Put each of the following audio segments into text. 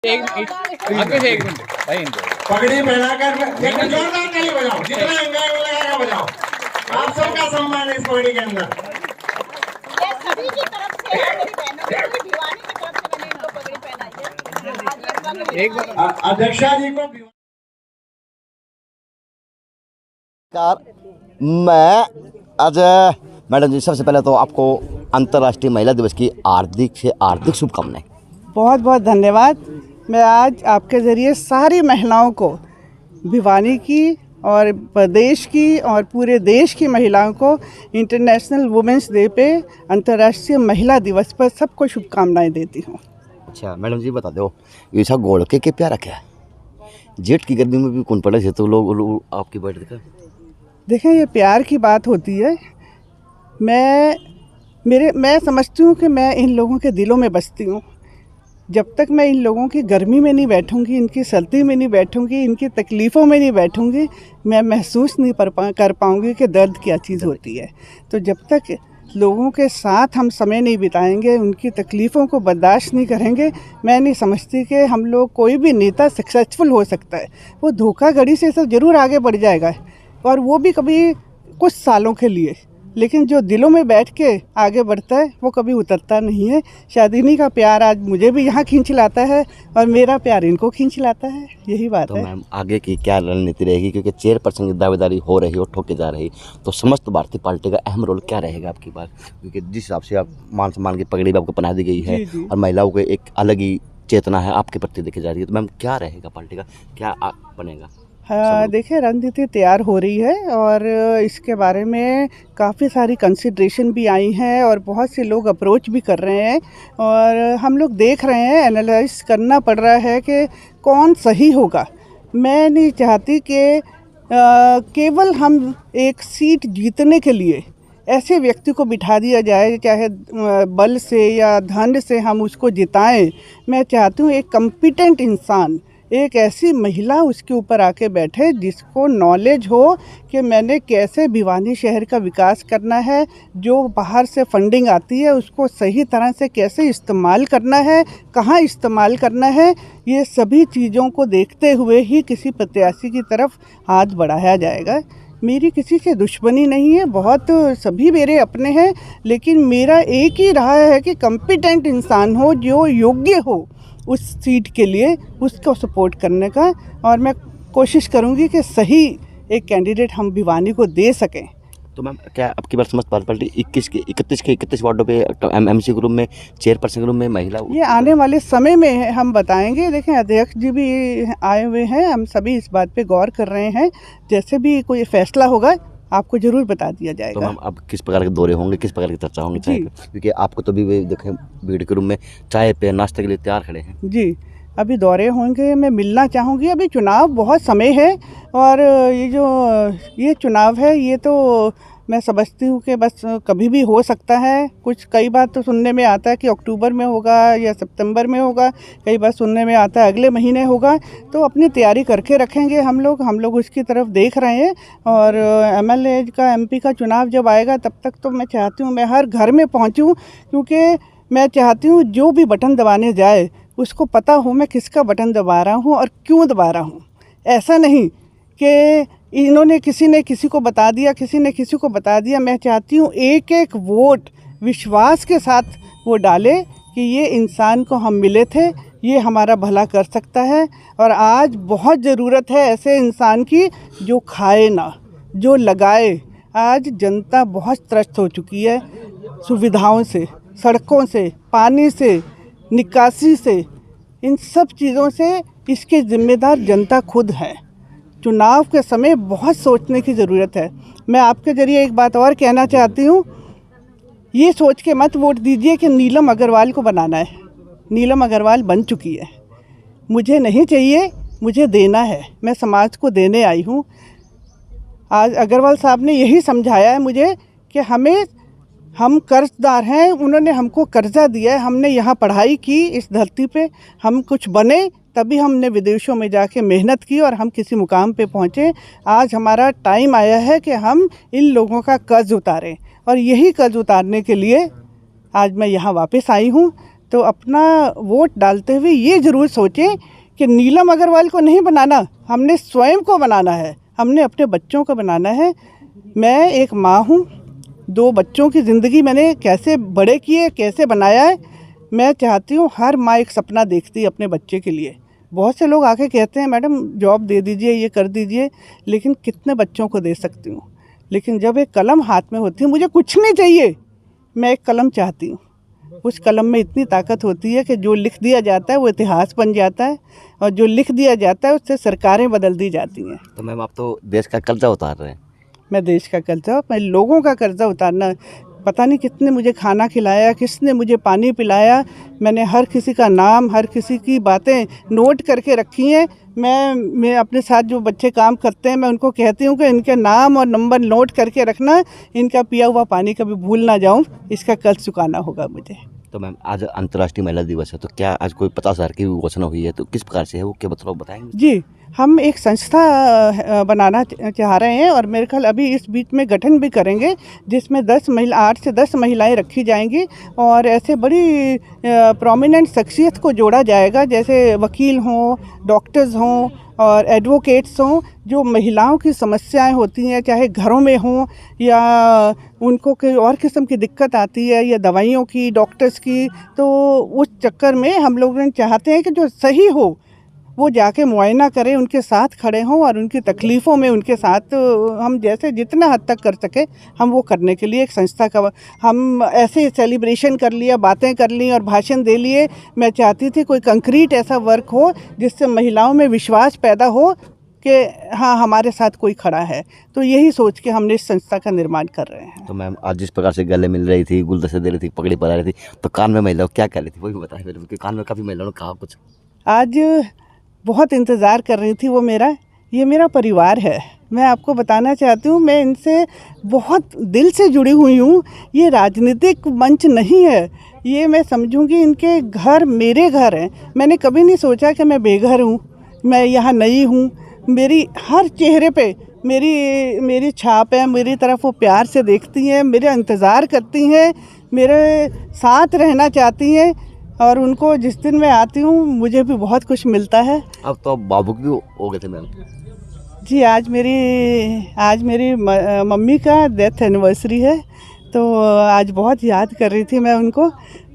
आगे से एक मिनट भाई इनको पगड़ी पहनाकर एक जोरदार ताली बजाओ, जितना एंजॉय लगाएगा बजाओ। आप सबका सम्मान है इस पगड़ी के अंदर। ये सभी की तरफ से है, मेरी बहनों की, पूरी भिवानी की तरफ से मैंने इनको पगड़ी पहनाई है। एक बार अध्यक्षा जी को मैं आज मैडम जी, सबसे पहले तो आपको अंतर्राष्ट्रीय महिला दिवस की हार्दिक से हार्दिक शुभकामनाएं। बहुत बहुत धन्यवाद। मैं आज आपके ज़रिए सारी महिलाओं को, भिवानी की और प्रदेश की और पूरे देश की महिलाओं को इंटरनेशनल वुमेंस डे पे, अंतर्राष्ट्रीय महिला दिवस पर सबको शुभकामनाएं देती हूँ। अच्छा मैडम जी, बता दो ऐसा गोड़ के प्यारा क्या है? जेठ की गर्मी में भी कौन पड़े थे तो लोग आपकी बैठ देखा। देखें, ये प्यार की बात होती है। मैं समझती हूँ कि मैं इन लोगों के दिलों में बसती हूँ। जब तक मैं इन लोगों की गर्मी में नहीं बैठूंगी, इनकी सर्दी में नहीं बैठूंगी, इनकी तकलीफ़ों में नहीं बैठूंगी, मैं महसूस नहीं कर पाऊंगी कि दर्द क्या चीज़ होती है। तो जब तक लोगों के साथ हम समय नहीं बिताएंगे, उनकी तकलीफ़ों को बर्दाश्त नहीं करेंगे, मैं नहीं समझती कि हम लोग, कोई भी नेता सक्सेसफुल हो सकता है। वो धोखाधड़ी से सब ज़रूर आगे बढ़ जाएगा, और वो भी कभी कुछ सालों के लिए, लेकिन जो दिलों में बैठ के आगे बढ़ता है वो कभी उतरता नहीं है। शायद इन्हीं का प्यार आज मुझे भी यहाँ खींच लाता है और मेरा प्यार इनको खींच लाता है, यही बात तो है। मैम आगे की क्या रणनीति रहेगी, क्योंकि चेयरपर्सन की दावेदारी हो रही और ठोके जा रही, तो समस्त भारतीय पार्टी का अहम रोल क्या रहेगा आपकी बात? क्योंकि जिस हिसाब से आप मान सम्मान की पगड़ी भी आपको पहना दी गई है और महिलाओं को एक अलग ही चेतना है आपके प्रति देखी जा रही है, तो मैम क्या रहेगा पार्टी का, क्या बनेगा? हाँ, देखिए, रणनीति तैयार हो रही है और इसके बारे में काफ़ी सारी कंसिडरेशन भी आई हैं और बहुत से लोग अप्रोच भी कर रहे हैं, और हम लोग देख रहे हैं, एनालाइज करना पड़ रहा है कि कौन सही होगा। मैं नहीं चाहती कि केवल हम एक सीट जीतने के लिए ऐसे व्यक्ति को बिठा दिया जाए, चाहे बल से या धन से हम उसको जिताएं। मैं चाहती हूँ एक कॉम्पिटेंट इंसान, एक ऐसी महिला उसके ऊपर आके बैठे जिसको नॉलेज हो कि मैंने कैसे भिवानी शहर का विकास करना है, जो बाहर से फंडिंग आती है उसको सही तरह से कैसे इस्तेमाल करना है, कहाँ इस्तेमाल करना है। ये सभी चीज़ों को देखते हुए ही किसी प्रत्याशी की तरफ हाथ बढ़ाया जाएगा। मेरी किसी से दुश्मनी नहीं है, बहुत सभी मेरे अपने हैं, लेकिन मेरा एक ही रहा है कि कॉम्पिटेंट इंसान हो, जो योग्य हो उस सीट के लिए, उसको सपोर्ट करने का, और मैं कोशिश करूंगी कि सही एक कैंडिडेट हम भिवानी को दे सकें। तो मैम क्या आपकी बार समस्त पार्टी 31 वार्डों पे एमसी ग्रुप में, चेयरपर्सन ग्रुप में महिला? ये आने वाले समय में हम बताएंगे। देखें, अध्यक्ष जी भी आए हुए हैं, हम सभी इस बात पे गौर कर रहे हैं। जैसे भी कोई फैसला होगा आपको जरूर बता दिया जाएगा। तो मैम अब किस प्रकार के दौरे होंगे, किस प्रकार की चर्चा होंगी चाय पे? क्योंकि आपको तो भी देखें भीड़ के रूम में चाय पे नाश्ते के लिए तैयार खड़े हैं। जी, अभी दौरे होंगे, मैं मिलना चाहूँगी। अभी चुनाव बहुत समय है, और ये चुनाव है, ये तो मैं समझती हूँ कि बस कभी भी हो सकता है। कुछ कई बार तो सुनने में आता है कि अक्टूबर में होगा या सितंबर में होगा, कई बार सुनने में आता है अगले महीने होगा। तो अपनी तैयारी करके रखेंगे हम लोग उसकी तरफ देख रहे हैं। और एमएलए का, एमपी का चुनाव जब आएगा तब तक तो मैं चाहती हूँ मैं हर घर में पहुँचूँ, क्योंकि मैं चाहती हूँ जो भी बटन दबाने जाए उसको पता हो मैं किसका बटन दबा रहा हूँ और क्यों दबा रहा हूँ। ऐसा नहीं कि इन्होंने किसी ने किसी को बता दिया, किसी ने किसी को बता दिया। मैं चाहती हूँ एक एक वोट विश्वास के साथ वो डाले कि ये इंसान को हम मिले थे, ये हमारा भला कर सकता है। और आज बहुत ज़रूरत है ऐसे इंसान की जो खाए ना, जो लगाए। आज जनता बहुत त्रस्त हो चुकी है सुविधाओं से, सड़कों से, पानी से, निकासी से, इन सब चीज़ों से। इसके जिम्मेदार जनता खुद है। चुनाव के समय बहुत सोचने की ज़रूरत है। मैं आपके ज़रिए एक बात और कहना चाहती हूँ, ये सोच के मत वोट दीजिए कि नीलम अग्रवाल को बनाना है। नीलम अग्रवाल बन चुकी है, मुझे नहीं चाहिए, मुझे देना है। मैं समाज को देने आई हूँ। आज अग्रवाल साहब ने यही समझाया है मुझे कि हम कर्जदार हैं, उन्होंने हमको कर्जा दिया है, हमने यहाँ पढ़ाई की इस धरती पे, हम कुछ बने, तभी हमने विदेशों में जाके मेहनत की और हम किसी मुकाम पे पहुँचे। आज हमारा टाइम आया है कि हम इन लोगों का कर्ज उतारें, और यही कर्ज उतारने के लिए आज मैं यहाँ वापस आई हूँ। तो अपना वोट डालते हुए ये ज़रूर सोचें कि नीलम अग्रवाल को नहीं बनाना, हमने स्वयं को बनाना है, हमने अपने बच्चों को बनाना है। मैं एक माँ हूँ, 2 बच्चों की ज़िंदगी मैंने कैसे बड़े किए, कैसे बनाया है। मैं चाहती हूँ, हर माँ एक सपना देखती है अपने बच्चे के लिए। बहुत से लोग आके कहते हैं मैडम जॉब दे दीजिए, ये कर दीजिए, लेकिन कितने बच्चों को दे सकती हूँ। लेकिन जब एक कलम हाथ में होती है, मुझे कुछ नहीं चाहिए, मैं एक कलम चाहती हूँ। उस कलम में इतनी ताकत होती है कि जो लिख दिया जाता है वो इतिहास बन जाता है, और जो लिख दिया जाता है उससे सरकारें बदल दी जाती हैं। तो मैम आप तो देश का कर्जा उतार रहे हैं। मैं देश का कर्जा, मैं लोगों का कर्जा उतारना, पता नहीं कितने मुझे खाना खिलाया, किसने मुझे पानी पिलाया। मैंने हर किसी का नाम, हर किसी की बातें नोट करके रखी हैं। मैं अपने साथ जो बच्चे काम करते हैं, मैं उनको कहती हूँ कि इनके नाम और नंबर नोट करके रखना, इनका पिया हुआ पानी कभी भूल ना जाऊँ, इसका कर्ज चुकाना होगा मुझे। तो मैम आज अंतर्राष्ट्रीय महिला दिवस है, तो क्या आज कोई 50,000 की घोषणा हुई है, तो किस प्रकार से है वो, क्या मतलब बताएंगे? जी, हम एक संस्था बनाना चाह रहे हैं, और मेरे ख्याल अभी इस बीच में गठन भी करेंगे, जिसमें 8 से 10 महिलाएं रखी जाएंगी, और ऐसे बड़ी प्रोमिनेंट शख्सियत को जोड़ा जाएगा, जैसे वकील हों, डॉक्टर्स हों और एडवोकेट्स हों, जो महिलाओं की समस्याएं होती हैं, चाहे घरों में हों या उनको कोई और किस्म की दिक्कत आती है, या दवाइयों की, डॉक्टर्स की, तो उस चक्कर में हम लोग चाहते हैं कि जो सही हो वो जाके मुआयना करें, उनके साथ खड़े हों, और उनकी तकलीफ़ों में उनके साथ हम जैसे जितना हद तक कर सके हम वो करने के लिए एक संस्था का हम ऐसे सेलिब्रेशन कर लिया, बातें कर ली और भाषण दे लिए। मैं चाहती थी कोई कंक्रीट ऐसा वर्क हो जिससे महिलाओं में विश्वास पैदा हो कि हाँ, हमारे साथ कोई खड़ा है। तो यही सोच के हमने इस संस्था का निर्माण कर रहे हैं। तो मैम आज जिस प्रकार से गले मिल रही थी, गुलदस्ते दे रही थी, पगड़ी पहना रही थी, तो कान में महिलाओं क्या कह रही थी वो भी बताएं मेरे को, कान में काफ़ी महिलाओं ने कहा कुछ। आज बहुत इंतज़ार कर रही थी वो ये मेरा परिवार है। मैं आपको बताना चाहती हूँ, मैं इनसे बहुत दिल से जुड़ी हुई हूँ। ये राजनीतिक मंच नहीं है, ये मैं समझूंगी इनके घर मेरे घर हैं। मैंने कभी नहीं सोचा कि मैं बेघर हूँ, मैं यहाँ नई हूँ। मेरी हर चेहरे पे मेरी छाप है, मेरी तरफ वो प्यार से देखती हैं, मेरा इंतज़ार करती हैं, मेरे साथ रहना चाहती हैं, और उनको जिस दिन मैं आती हूँ मुझे भी बहुत कुछ मिलता है। अब तो बाबू भी हो गए थे मैम। जी, आज मेरी मम्मी का डेथ एनिवर्सरी है, तो आज बहुत याद कर रही थी मैं उनको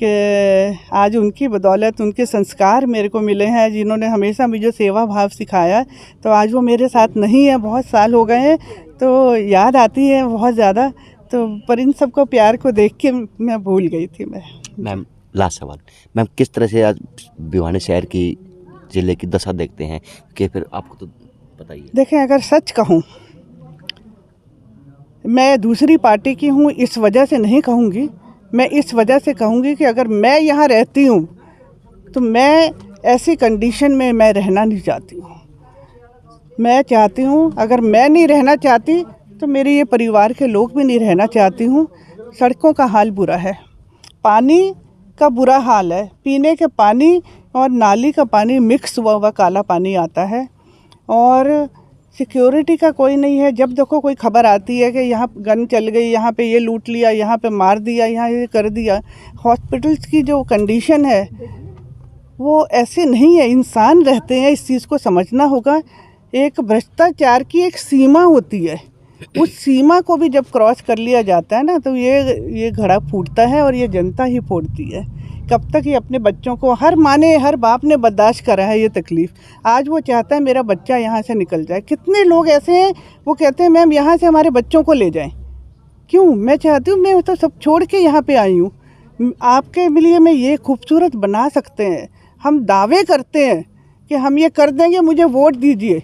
कि आज उनकी बदौलत उनके संस्कार मेरे को मिले हैं, जिन्होंने हमेशा मुझे सेवा भाव सिखाया। तो आज वो मेरे साथ नहीं है, बहुत साल हो गए हैं, तो याद आती है बहुत ज़्यादा। तो पर इन सबको प्यार को देख के मैं भूल गई थी मैं। मैम लास्ट सवाल, मैम किस तरह से आज भिवानी शहर की ज़िले की दशा देखते हैं, कि फिर आपको तो बताइए। देखें, अगर सच कहूँ, मैं दूसरी पार्टी की हूँ इस वजह से नहीं कहूँगी, मैं इस वजह से कहूँगी कि अगर मैं यहाँ रहती हूँ तो मैं ऐसी कंडीशन में मैं रहना नहीं चाहती हूँ। मैं चाहती हूँ, अगर मैं नहीं रहना चाहती तो मेरे ये परिवार के लोग भी नहीं रहना चाहती हूँ। सड़कों का हाल बुरा है, पानी का बुरा हाल है, पीने के पानी और नाली का पानी मिक्स हुआ काला पानी आता है, और सिक्योरिटी का कोई नहीं है। जब देखो कोई खबर आती है कि यहाँ गन चल गई, यहाँ पे ये लूट लिया, यहाँ पे मार दिया, यहाँ ये कर दिया। हॉस्पिटल्स की जो कंडीशन है वो ऐसे नहीं है, इंसान रहते हैं, इस चीज़ को समझना होगा। एक भ्रष्टाचार की एक सीमा होती है, उस सीमा को भी जब क्रॉस कर लिया जाता है ना, तो ये घड़ा फूटता है, और ये जनता ही फोड़ती है। कब तक ये अपने बच्चों को, हर माँ ने, हर बाप ने बर्दाश्त करा है ये तकलीफ़। आज वो चाहता है मेरा बच्चा यहाँ से निकल जाए। कितने लोग ऐसे हैं वो कहते हैं मैम यहाँ से हमारे बच्चों को ले जाएं। क्यों? मैं चाहती हूँ, मैं तो सब छोड़ के यहाँ पे आई हूँ। आपके लिए मैं ये खूबसूरत बना सकते हैं, हम दावे करते हैं कि हम ये कर देंगे, मुझे वोट दीजिए।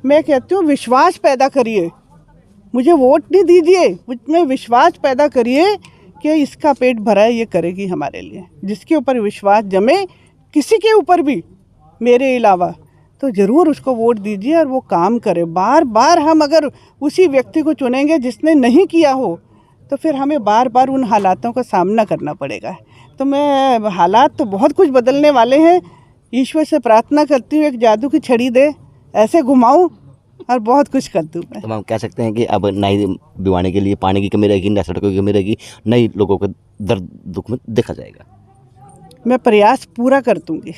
मैं कहती हूँ विश्वास पैदा करिए, मुझे वोट नहीं दीजिए, मुझमें विश्वास पैदा करिए कि इसका पेट भरा है, ये करेगी हमारे लिए। जिसके ऊपर विश्वास जमे, किसी के ऊपर भी मेरे अलावा, तो ज़रूर उसको वोट दीजिए और वो काम करे। बार बार हम अगर उसी व्यक्ति को चुनेंगे जिसने नहीं किया हो, तो फिर हमें बार बार उन हालातों का सामना करना पड़ेगा। तो मैं, हालात तो बहुत कुछ बदलने वाले हैं। ईश्वर से प्रार्थना करती हूँ एक जादू की छड़ी दे, ऐसे घुमाऊँ और बहुत कुछ कर दूँ मैं। तो हम कह सकते हैं कि अब नई भिवानी के लिए पानी की कमी रहेगी, न सड़कों की कमी रहेगी, नई लोगों को दर्द दुख में देखा जाएगा। मैं प्रयास पूरा कर दूँगी,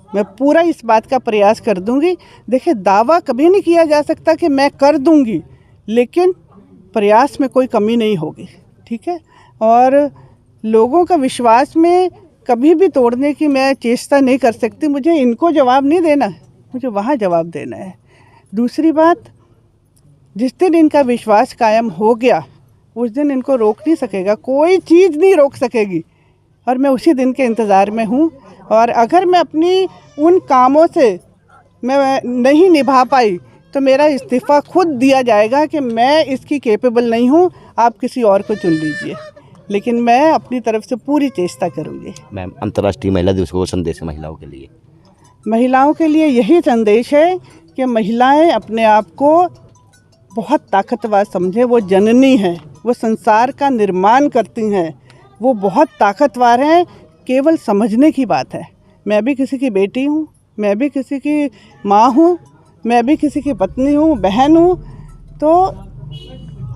मैं पूरा इस बात का प्रयास कर दूँगी। देखिए, दावा कभी नहीं किया जा सकता कि मैं कर दूँगी, लेकिन प्रयास में कोई कमी नहीं होगी, ठीक है। और लोगों का विश्वास में कभी भी तोड़ने की मैं चेष्टा नहीं कर सकती। मुझे इनको जवाब नहीं देना, मुझे वहाँ जवाब देना है। दूसरी बात, जिस दिन इनका विश्वास कायम हो गया उस दिन इनको रोक नहीं सकेगा, कोई चीज़ नहीं रोक सकेगी। और मैं उसी दिन के इंतज़ार में हूँ। और अगर मैं अपनी उन कामों से मैं नहीं निभा पाई तो मेरा इस्तीफ़ा खुद दिया जाएगा कि मैं इसकी कैपेबल नहीं हूँ, आप किसी और को चुन लीजिए। लेकिन मैं अपनी तरफ से पूरी चेष्टा करूँगी। मैम, अंतर्राष्ट्रीय महिला दिवस को संदेश है महिलाओं के लिए? महिलाओं के लिए यही संदेश है कि महिलाएं अपने आप को बहुत ताकतवर समझें। वो जननी हैं, वो संसार का निर्माण करती हैं, वो बहुत ताकतवर हैं। केवल समझने की बात है। मैं भी किसी की बेटी हूँ, मैं भी किसी की माँ हूँ, मैं भी किसी की पत्नी हूँ, बहन हूँ। तो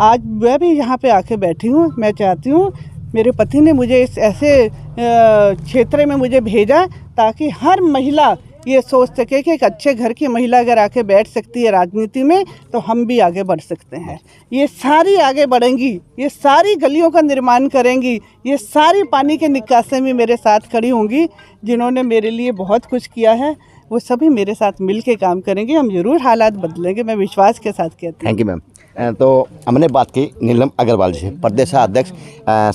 आज मैं भी यहाँ पे आके बैठी हूँ। मैं चाहती हूँ, मेरे पति ने मुझे इस ऐसे क्षेत्र में मुझे भेजा ताकि हर महिला ये सोच सके कि एक अच्छे घर की महिला अगर आके बैठ सकती है राजनीति में तो हम भी आगे बढ़ सकते हैं। ये सारी आगे बढ़ेंगी, ये सारी गलियों का निर्माण करेंगी, ये सारी पानी के निकासी में मेरे साथ खड़ी होंगी। जिन्होंने मेरे लिए बहुत कुछ किया है वो सभी मेरे साथ मिल के काम करेंगे। हम ज़रूर हालात बदलेंगे, मैं विश्वास के साथ कहती हूँ। Thank you ma'am. तो हमने बात की नीलम अग्रवाल जी से, प्रदेशाध्यक्ष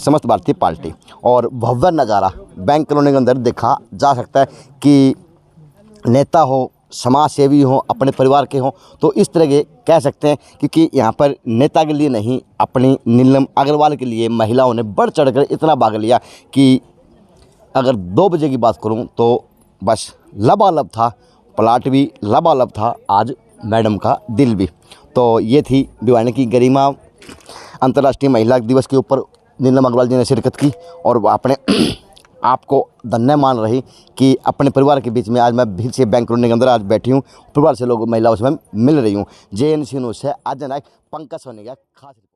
समस्त भारतीय पार्टी। और भव्य नज़ारा बैंक कॉलोनी के अंदर देखा जा सकता है कि नेता हो, समाज सेवी हो, अपने परिवार के हो, तो इस तरह के कह सकते हैं। क्योंकि यहाँ पर नेता के लिए नहीं, अपनी नीलम अग्रवाल के लिए महिलाओं ने बढ़ चढ़कर इतना भाग लिया कि अगर 2 बजे की बात करूँ तो बस लबालब था, प्लाट भी लबालब था, आज मैडम का दिल भी। तो ये थी भिवानी की गरिमा। अंतर्राष्ट्रीय महिला दिवस के ऊपर नीलम अग्रवाल जी ने शिरकत की और अपने आपको धन्य मान रही कि अपने परिवार के बीच में आज मैं भीड़ से बैंक कॉलोनी के अंदर आज बैठी हूँ, परिवार से लोग महिलाओं से मैं मिल रही हूँ। JNC न्यूज़ से आज नायक पंकज सोनी का खास रिपोर्ट।